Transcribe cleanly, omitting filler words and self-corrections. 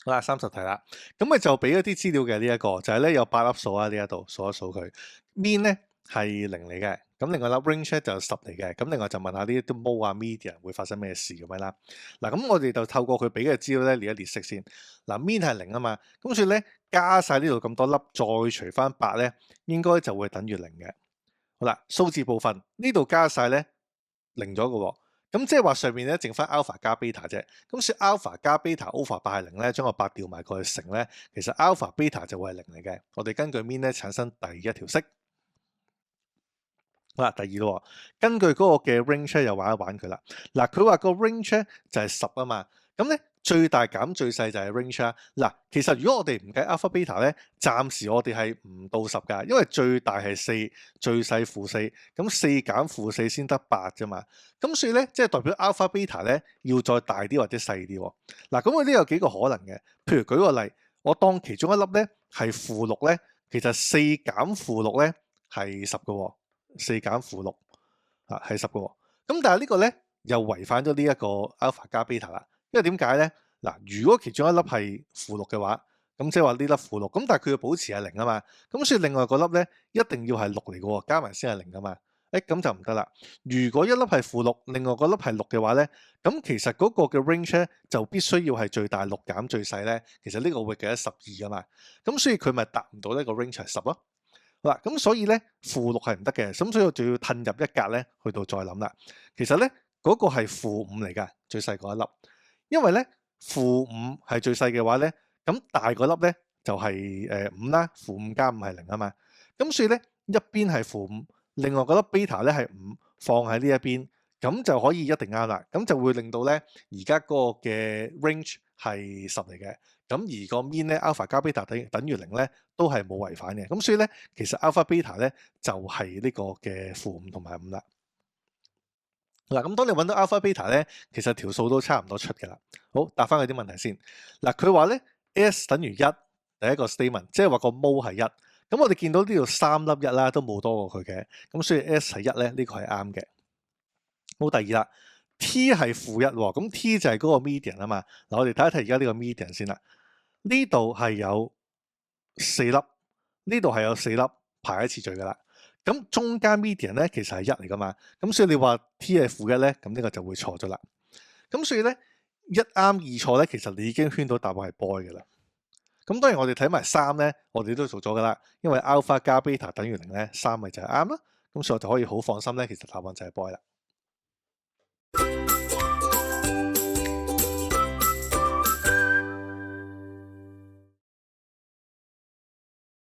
好啦，30題啦，咁咪就俾一啲資料嘅呢一個，就係咧有8粒數啊，呢一度數一數佢，mean 咧係0嚟嘅，咁另外粒 range 咧就10嚟嘅，咁另外就問下呢啲 mode 啊 median 會發生咩事咁樣啦。嗱，咁我哋就透過佢俾嘅資料咧列一列式先。嗱，mean 係0啊嘛，咁所以咧加晒呢度咁多粒，再除翻8咧，應該就會等於0嘅。好啦，數字部分呢度加晒咧0咗嘅喎。咁即係話上面咧剩翻 alpha 加 beta 啫，咁所以 alpha 加 beta over 8係0咧，將個8調埋過去乘咧，其實 alpha beta 就會係0嚟嘅。我哋根據 mean 咧產生第一條式。好啦，第二咯，根據嗰個嘅 range 又玩一玩佢啦。嗱，佢話個 range 就係10啊嘛，咁咧最大減最細就係 range 啦。嗱，其實如果我哋唔計 alpha beta 咧，暫時我哋係唔到10㗎，因為最大係4，最細-4，咁4減-4先得8啫嘛。咁所以咧，即係代表 alpha beta 咧要再大啲或者細啲喎。嗱，咁我呢有幾個可能嘅，譬如舉個例，我當其中一粒咧係-6咧，其實4減-6咧係10嘅喎。4減-6係10嘅喎，咁但係呢個咧又違反咗呢一個 alpha 加 beta 啦，因為點解咧？嗱，如果其中一粒係-6嘅話，咁即係話呢粒-6，咁但係佢要保持係0啊嘛，咁所以另外嗰粒咧一定要係6嚟嘅喎，加埋先係0噶嘛，咁就唔得啦。如果一粒係-6，另外嗰粒係6嘅話咧，咁其實嗰個嘅 range 咧就必須要係最大6減最細咧，其實呢個會計得12啊嘛，咁所以佢咪達唔到呢個 range 係10咯。嗱，咁所以咧-6係唔得嘅，咁所以我就要褪入一格咧，去到再諗啦。其實咧嗰個係-5嚟㗎，最細嗰一粒，因為咧-5係最細嘅話咧，咁大嗰粒咧就係5啦，-5加5係0啊嘛。咁所以咧一邊係-5，另外嗰粒 beta 咧係5，放喺呢一邊，咁就可以一定啱啦。咁就會令到咧而家嗰個嘅 range 係10嚟嘅。咁而個 mean 咧 alpha 加 beta 等於0咧，都係冇違反嘅。咁所以咧，其實 alpha beta 咧就係呢個嘅-5同埋5啦。嗱，咁當你揾到 alpha beta 咧，其實條數都差唔多出嘅啦。好，答翻佢啲問題先。嗱，佢話咧 S 等於1，第一個 statement，即係話個 mole 係1。咁我哋見到呢度3粒1啦，都冇多過佢嘅。咁所以 S 係1咧，呢個係啱嘅。好，第二啦。T 係-1喎，咁 T 就係嗰個 median 啊嘛。嗱，我哋睇一睇而家呢個 median 先啦。呢度係有4粒，呢度係有4粒，排一次序噶啦。咁中間 median 咧其實係1嚟噶嘛。咁所以你話 T 係-1咧，咁呢個就會錯咗啦。咁所以咧1啱2錯咧，其實你已經圈到答案係 boy 嘅啦。咁當然我哋睇埋3咧，我哋都做咗噶啦。因為 alpha 加 beta 等於0咧，3咪就係啱啦。咁所以我就可以好放心咧，其實答案就係 boy 啦。